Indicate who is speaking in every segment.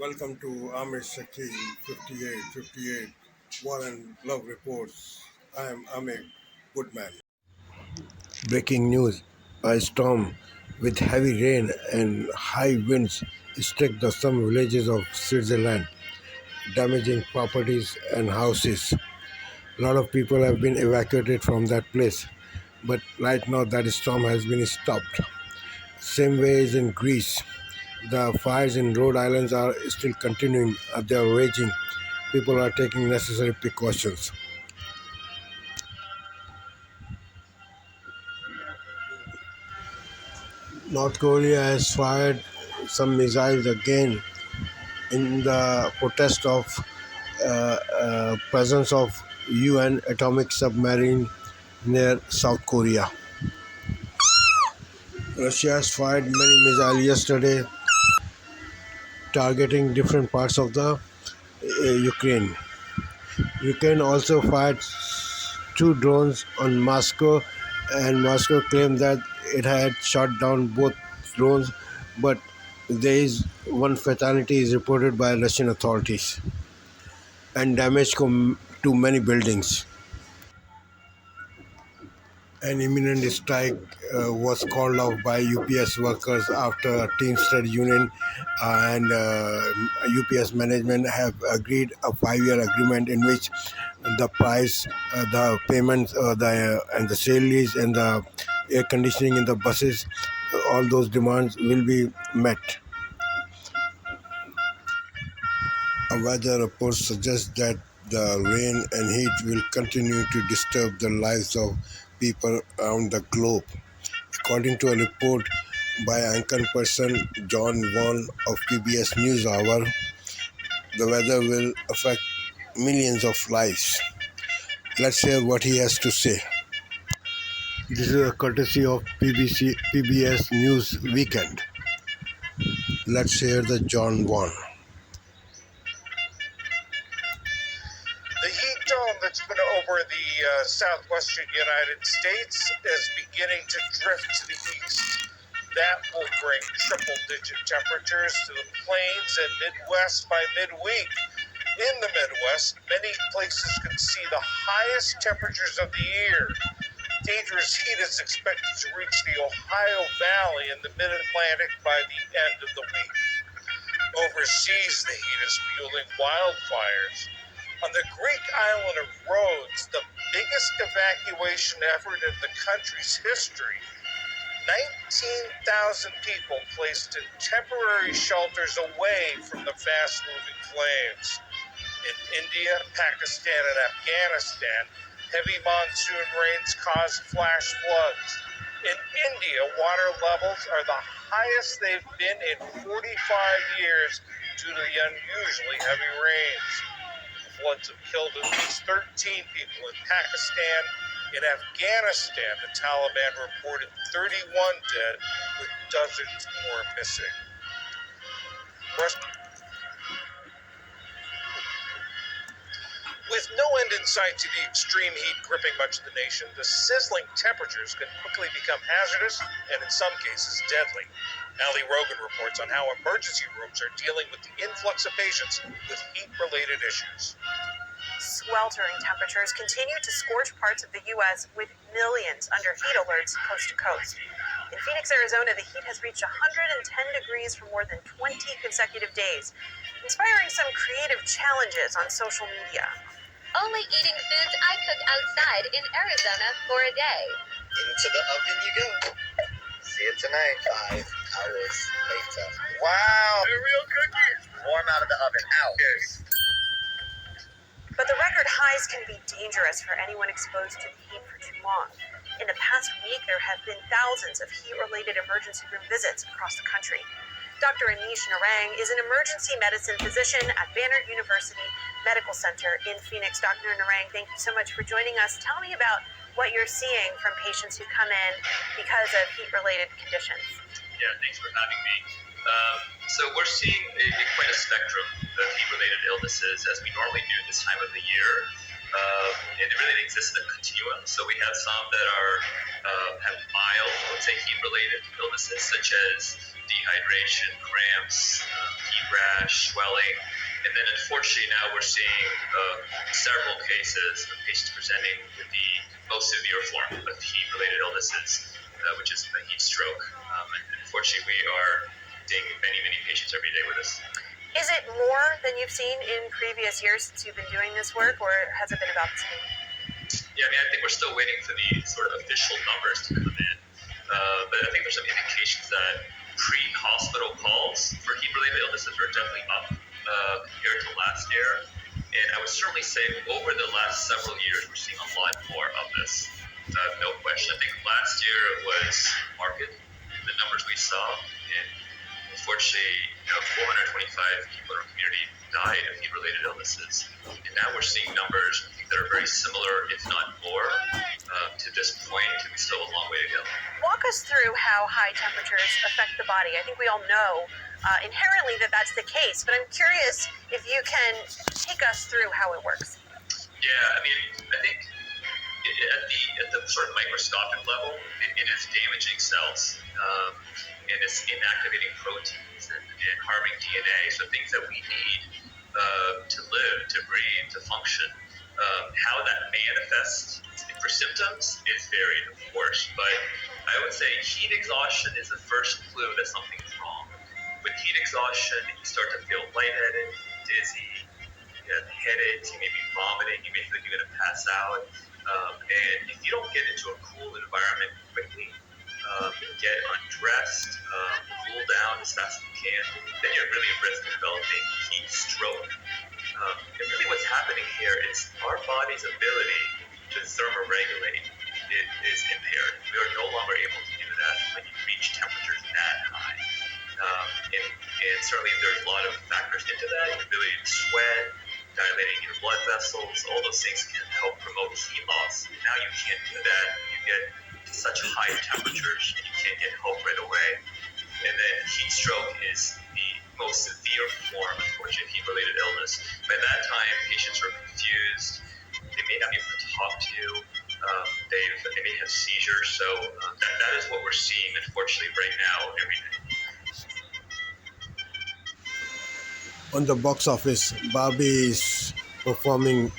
Speaker 1: Welcome to Amish Shakil 5858 War and Love Reports. I am Amir Goodman. Breaking news: a storm with heavy rain and high winds struck some villages of Switzerland, damaging properties and houses. A lot of people have been evacuated from that place, but right now that storm has been stopped. Same way as in Greece. The fires in Rhode Island are still continuing. They are raging. People are taking necessary precautions. North Korea has fired some missiles again in the protest of presence of UN atomic submarine near South Korea. Russia has fired many missiles yesterday, targeting different parts of the Ukraine. Ukraine also fired two drones on Moscow, and Moscow claimed that it had shot down both drones, but there is one fatality is reported by Russian authorities and damage to many buildings. An imminent strike was called off by UPS workers after a Teamster union and UPS management have agreed a 5-year agreement in which the price, the payments, and the salaries and the air conditioning in the buses, all those demands will be met. Weather reports suggest that the rain and heat will continue to disturb the lives of people around the globe. According to a report by anchor person John Vaughan of PBS NewsHour, the weather will affect millions of lives. Let's hear what he has to say. This is a courtesy of PBS News Weekend. Let's hear the John Vaughan.
Speaker 2: The heat dome that's been over the southwestern United States is beginning to drift to the east. That will bring triple-digit temperatures to the plains and Midwest by midweek. In the Midwest, many places could see the highest temperatures of the year. Dangerous heat is expected to reach the Ohio Valley and the Mid-Atlantic by the end of the week. Overseas, the heat is fueling wildfires. On the Greek island of Rhodes, the biggest evacuation effort in the country's history, 19,000 people placed in temporary shelters away from the fast-moving flames. In India, Pakistan, and Afghanistan, heavy monsoon rains caused flash floods. In India, water levels are the highest they've been in 45 years due to the unusually heavy rains. Floods have killed at least 13 people in Pakistan. In Afghanistan, the Taliban reported 31 dead, with dozens more missing. With no end in sight to the extreme heat gripping much of the nation, the sizzling temperatures can quickly become hazardous and, in some cases, deadly. Ali Rogan reports on how emergency rooms are dealing with the influx of patients with heat-related issues.
Speaker 3: Sweltering temperatures continue to scorch parts of the U.S., with millions under heat alerts coast to coast. In Phoenix, Arizona, the heat has reached 110 degrees for more than 20 consecutive days, inspiring some creative challenges on social media.
Speaker 4: Only eating foods I cooked outside in Arizona for a day.
Speaker 5: Into the oven you go. See you tonight, 5 hours later.
Speaker 2: Wow! A real cookie!
Speaker 5: Warm out of the oven. Out.
Speaker 2: Yes.
Speaker 3: But the record highs can be dangerous for anyone exposed to the heat for too long. In the past week, there have been thousands of heat-related emergency room visits across the country. Dr. Anish Narang is an emergency medicine physician at Banner University Medical Center in Phoenix. Dr. Narang, thank you so much for joining us. Tell me about what you're seeing from patients who come in because of heat-related conditions.
Speaker 6: Yeah, thanks for having me. So we're seeing quite a spectrum of heat-related illnesses as we normally do this time of the year. And it really exists in a continuum. So we have some that have mild, let's say, heat-related illnesses such as dehydration, cramps, heat rash, swelling. And then unfortunately now we're seeing several cases of patients presenting with the most severe form of heat-related illnesses, which is a heat stroke. And unfortunately, we are seeing many, many patients every day with this.
Speaker 3: Is it more than you've seen in previous years since you've been doing this work, or has it been about the same?
Speaker 6: Yeah, I mean, I think we're still waiting for the sort of official numbers to come in. But I think there's some indications that pre-hospital calls for heat-related illnesses are definitely up compared to last year. And I would certainly say over the last several years, we're seeing a lot more of this. No question. I think last year it was market, the numbers we saw. And unfortunately, 425 people in our community died of heat-related illnesses. And now we're seeing numbers, I think, that are very similar, if not more, to this point. And we still have a long way to go.
Speaker 3: Walk us through how high temperatures affect the body. I think we all know inherently that that's the case, but I'm curious if you can take us through how it works.
Speaker 6: Yeah, I mean, I think at the sort of microscopic level, it is damaging cells, and it's inactivating proteins and harming DNA, so things that we need to live, to breathe, to function. How that manifests for symptoms is varied, of course, but I would say heat exhaustion is the first clue that something's wrong. With heat exhaustion, you start to feel lightheaded, dizzy, you have headaches, you may be vomiting, you may feel like you're going to pass out. And if you don't get into a cool environment quickly, get undressed, cool down as fast as you can, then you're really at risk of developing heat stroke. And really what's happening here is our body's ability to thermoregulate is impaired. We are no longer able to do that when you reach temperatures that high. And certainly there's a lot of factors into that, your ability to sweat, dilating your blood vessels, all those things can help promote heat loss. Now you can't do that. You get to such high temperatures and you can't get help right away. And then heat stroke is the most severe form, unfortunately, of heat-related illness. By that time, patients are confused. They may not be able to talk to you. They may have seizures. So that is what we're seeing, unfortunately, right now, every day.
Speaker 1: On the box office, Barbie is performing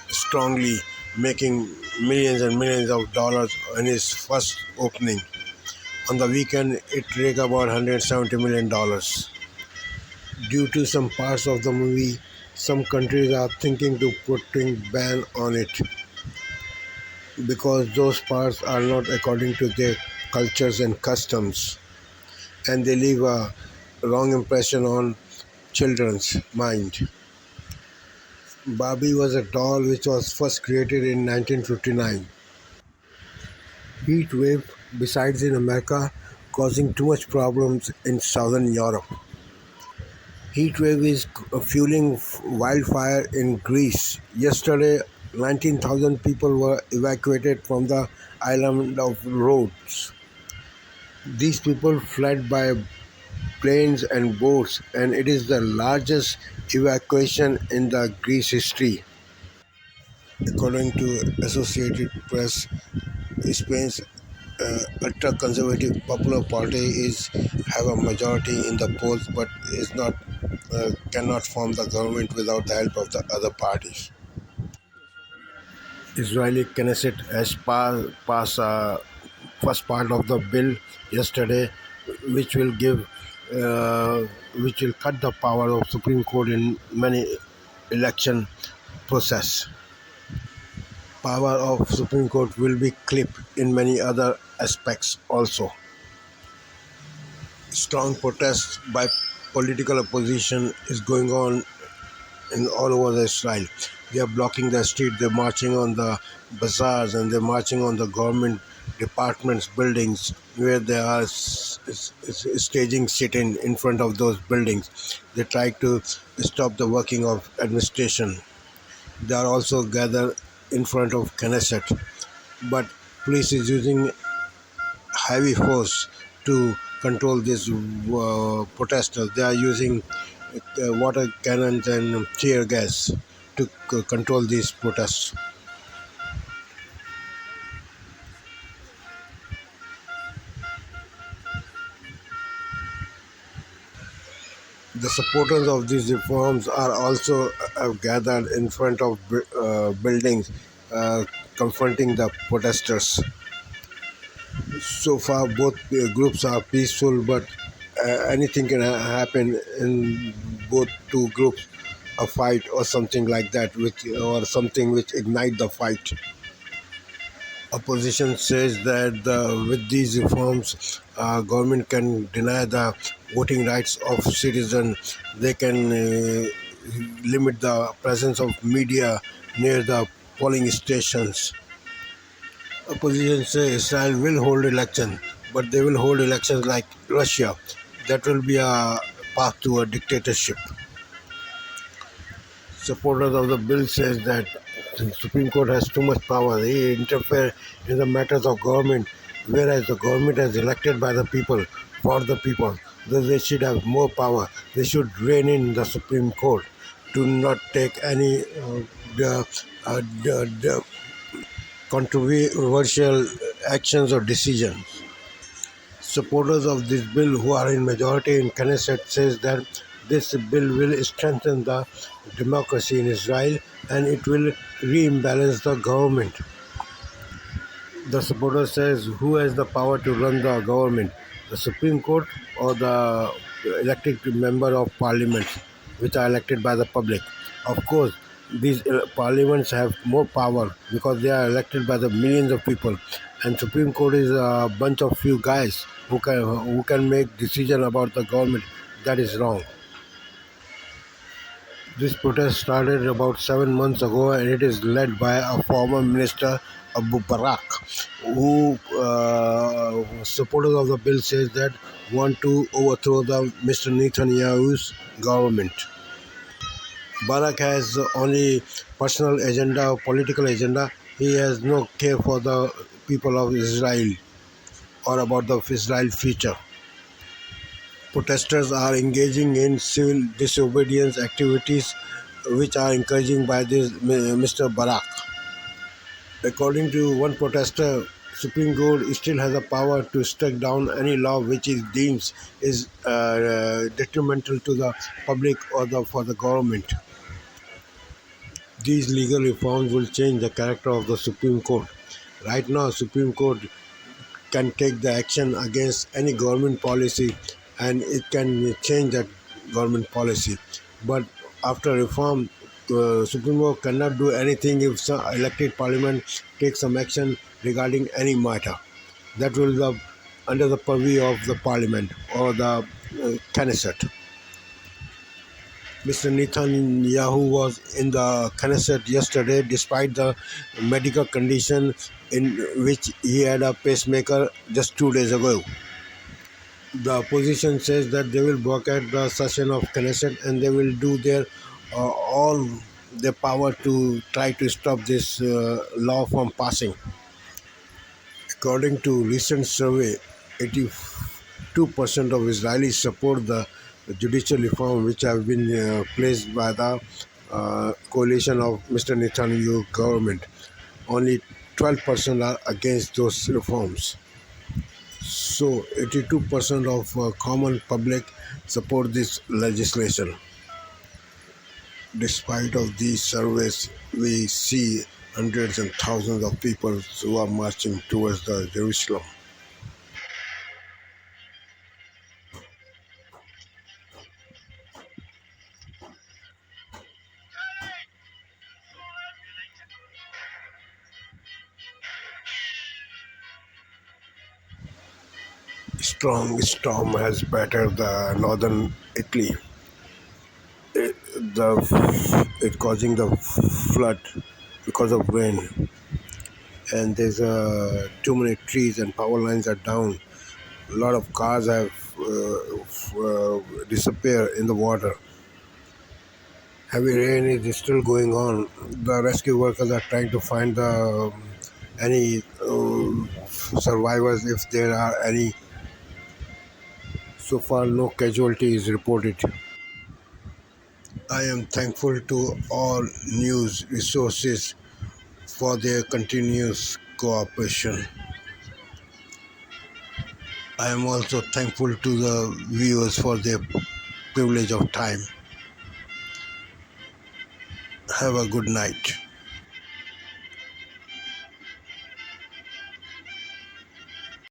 Speaker 1: strongly, making millions and millions of dollars in its first opening. On the weekend, it raked about $170 million. Due to some parts of the movie, some countries are thinking to putting ban on it because those parts are not according to their cultures and customs, and they leave a wrong impression on children's mind. Barbie was a doll which was first created in 1959. Heat wave, besides in America, causing too much problems in southern Europe. Heat wave is fueling wildfire in Greece. Yesterday, 19,000 people were evacuated from the island of Rhodes. These people fled by planes and boats, and it is the largest evacuation in the Greece history. According to Associated Press, Spain's ultra-conservative Popular Party have a majority in the polls, but cannot form the government without the help of the other parties. Israeli Knesset has passed first part of the bill yesterday, which will cut the power of Supreme Court in many election process. Power of Supreme Court will be clipped in many other aspects also. Strong protests by political opposition is going on in all over Israel. They are blocking the street, they're marching on the bazaars, and they're marching on the government departments' buildings where they are staging sit-in in front of those buildings. They try to stop the working of administration. They are also gathered in front of Knesset, but police is using heavy force to control these protesters. They are using water cannons and tear gas to control these protests. The supporters of these reforms are also gathered in front of buildings, confronting the protesters. So far, both groups are peaceful, but anything can happen in both two groups. A fight or something like that, or something which ignite the fight. Opposition says that with these reforms, government can deny the voting rights of citizens. They can limit the presence of media near the polling stations. Opposition says Israel will hold elections, but they will hold elections like Russia. That will be a path to a dictatorship. Supporters of the bill says that the Supreme Court has too much power. They interfere in the matters of government, whereas the government is elected by the people, for the people. Thus they should have more power. They should rein in the Supreme Court to not take any the controversial actions or decisions. Supporters of this bill, who are in majority in Knesset, says that this bill will strengthen the democracy in Israel and it will reimbalance the government. The supporter says, who has the power to run the government, the Supreme Court or the elected member of parliament, which are elected by the public? Of course, these parliaments have more power because they are elected by the millions of people, and Supreme Court is a bunch of few guys who can make decision about the government. That is wrong. This protest started about 7 months ago, and it is led by a former minister, Abu Barak, who supporters of the bill says that want to overthrow the Mr. Netanyahu's government. Barak has only personal agenda, political agenda. He has no care for the people of Israel or about the Israel future. Protesters are engaging in civil disobedience activities which are encouraged by this Mr. Barak. According to one protester, Supreme Court still has the power to strike down any law which it deems is detrimental to the public or for the government. These legal reforms will change the character of the Supreme Court. Right now, Supreme Court can take the action against any government policy and it can change that government policy. But after reform, Supreme Court cannot do anything if some elected parliament takes some action regarding any matter. That will be under the purview of the parliament or the Knesset. Mr. Netanyahu was in the Knesset yesterday despite the medical condition in which he had a pacemaker just 2 days ago. The opposition says that they will boycott the session of Knesset and they will do their all their power to try to stop this law from passing. According to recent survey, 82% of Israelis support the judicial reform which have been placed by the coalition of Mr. Netanyahu government. Only 12% are against those reforms. So 82% of common public support this legislation. Despite of these surveys, we see hundreds and thousands of people who are marching towards the Jerusalem. Strong storm has battered the northern Italy. It causing the flood because of rain, and there's too many trees and power lines are down. A lot of cars have disappeared in the water. Heavy rain is still going on. The rescue workers are trying to find any survivors if there are any. So far, no casualties reported. I am thankful to all news resources for their continuous cooperation. I am also thankful to the viewers for their privilege of time. Have a good night.